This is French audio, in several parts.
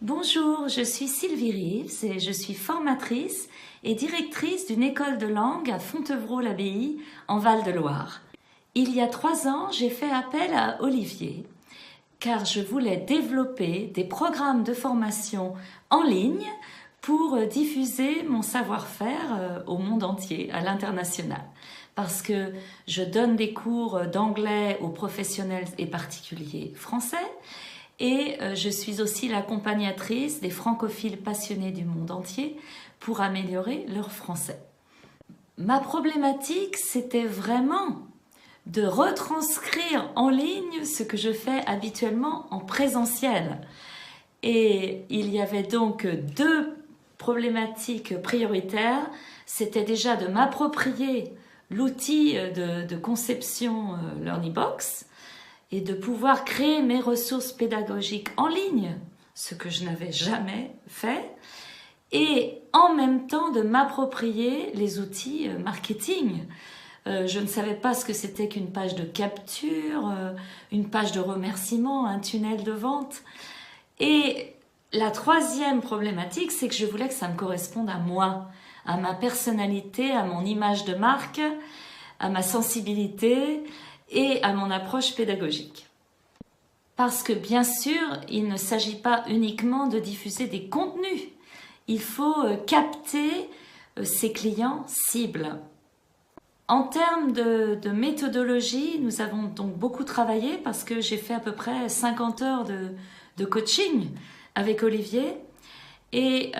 Bonjour, je suis Sylvie Rives et je suis formatrice et directrice d'une école de langue à Fontevraud-l'Abbaye en Val-de-Loire. Il y a 3 ans, j'ai fait appel à Olivier car je voulais développer des programmes de formation en ligne pour diffuser mon savoir-faire au monde entier, à l'international. Parce que je donne des cours d'anglais aux professionnels et particuliers français et je suis aussi l'accompagnatrice des francophiles passionnés du monde entier pour améliorer leur français. Ma problématique, c'était vraiment de retranscrire en ligne ce que je fais habituellement en présentiel. Et il y avait donc 2 problématiques prioritaires. C'était déjà de m'approprier l'outil de conception LearnyBox et de pouvoir créer mes ressources pédagogiques en ligne, ce que je n'avais jamais fait, et en même temps de m'approprier les outils marketing. Je ne savais pas ce que c'était qu'une page de capture, une page de remerciement, un tunnel de vente. Et la 3e problématique, c'est que je voulais que ça me corresponde à moi, à ma personnalité, à mon image de marque, à ma sensibilité et à mon approche pédagogique. Parce que bien sûr, il ne s'agit pas uniquement de diffuser des contenus. Il faut capter ses clients cibles. En termes de méthodologie, nous avons donc beaucoup travaillé parce que j'ai fait à peu près 50 heures de coaching avec Olivier et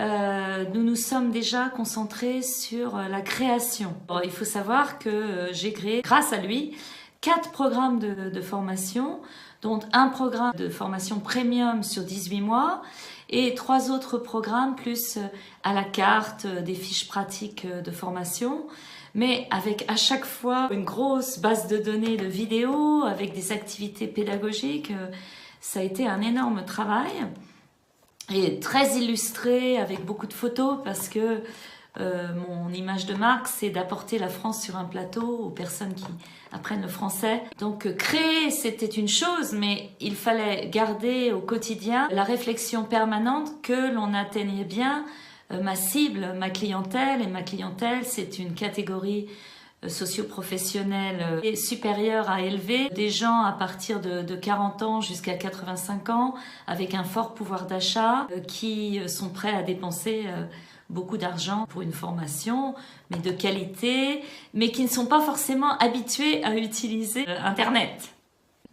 nous nous sommes déjà concentrés sur la création. Alors, il faut savoir que j'ai créé, grâce à lui, 4 programmes de formation, dont un programme de formation premium sur 18 mois et 3 autres programmes plus à la carte, des fiches pratiques de formation, mais avec à chaque fois une grosse base de données de vidéos, avec des activités pédagogiques. Ça a été un énorme travail et très illustré avec beaucoup de photos parce que mon image de marque, c'est d'apporter la France sur un plateau aux personnes qui apprennent le français. Donc créer, c'était une chose, mais il fallait garder au quotidien la réflexion permanente que l'on atteignait bien ma cible, ma clientèle. Et ma clientèle, c'est une catégorie socio-professionnelle supérieure à élevée, des gens à partir de 40 ans jusqu'à 85 ans, avec un fort pouvoir d'achat, qui sont prêts à dépenser beaucoup d'argent pour une formation, mais de qualité, mais qui ne sont pas forcément habitués à utiliser Internet.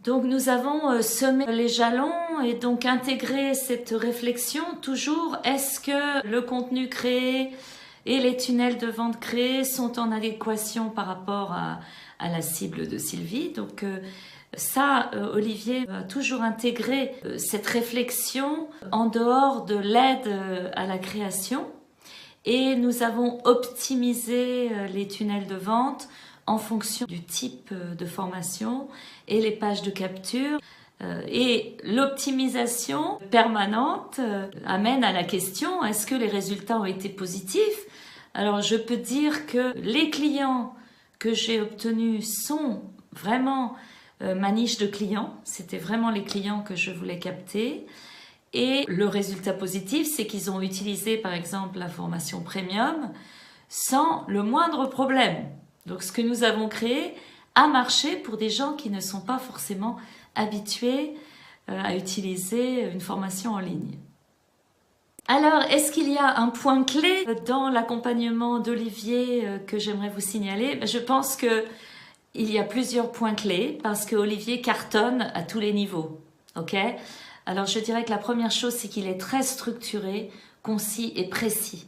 Donc nous avons semé les jalons et donc intégré cette réflexion toujours, est-ce que le contenu créé et les tunnels de vente créés sont en adéquation par rapport à la cible de Sylvie. Donc ça, Olivier a toujours intégré cette réflexion en dehors de l'aide à la création. Et nous avons optimisé les tunnels de vente en fonction du type de formation et les pages de capture. Et l'optimisation permanente amène à la question, est-ce que les résultats ont été positifs? Alors je peux dire que les clients que j'ai obtenus sont vraiment ma niche de clients. C'était vraiment les clients que je voulais capter. Et le résultat positif, c'est qu'ils ont utilisé par exemple la formation premium sans le moindre problème. Donc ce que nous avons créé a marché pour des gens qui ne sont pas forcément habitués à utiliser une formation en ligne. Alors, est-ce qu'il y a un point clé dans l'accompagnement d'Olivier que j'aimerais vous signaler? Je pense qu'il y a plusieurs points clés parce que Olivier cartonne à tous les niveaux. Ok? Alors je dirais que la première chose, c'est qu'il est très structuré, concis et précis.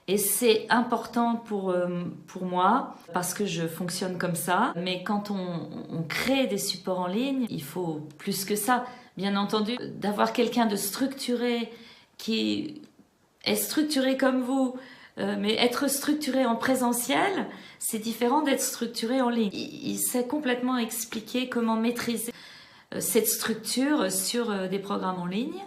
Et c'est important pour moi, parce que je fonctionne comme ça. Mais quand on crée des supports en ligne, il faut plus que ça. Bien entendu, d'avoir quelqu'un de structuré, qui est structuré comme vous, mais être structuré en présentiel, c'est différent d'être structuré en ligne. Il sait complètement expliquer comment maîtriser cette structure sur des programmes en ligne.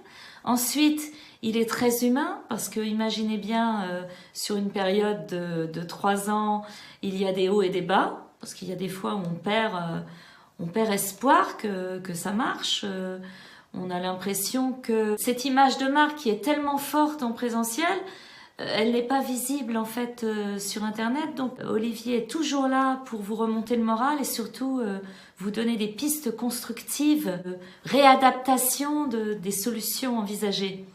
Ensuite, il est très humain parce que imaginez bien sur une période de 3 ans, il y a des hauts et des bas parce qu'il y a des fois où on perd espoir que ça marche. On a l'impression que cette image de marque qui est tellement forte en présentiel, elle n'est pas visible en fait sur Internet. Donc Olivier est toujours là pour vous remonter le moral et surtout vous donner des pistes constructives, réadaptation des solutions envisagées.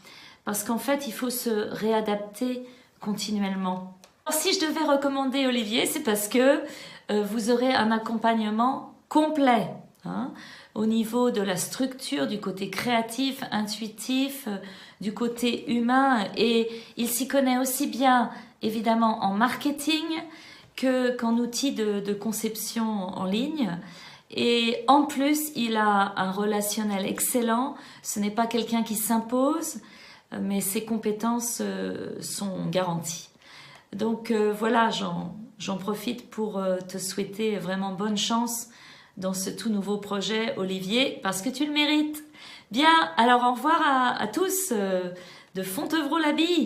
Parce qu'en fait, il faut se réadapter continuellement. Alors, si je devais recommander Olivier, c'est parce que vous aurez un accompagnement complet, hein, au niveau de la structure, du côté créatif, intuitif, du côté humain, et il s'y connaît aussi bien évidemment en marketing qu'en outils de conception en ligne. Et en plus, il a un relationnel excellent. Ce n'est pas quelqu'un qui s'impose, mais ses compétences sont garanties. Donc voilà, j'en profite pour te souhaiter vraiment bonne chance dans ce tout nouveau projet, Olivier, parce que tu le mérites. Bien, alors au revoir à tous de Fontevraud-l'Abbaye.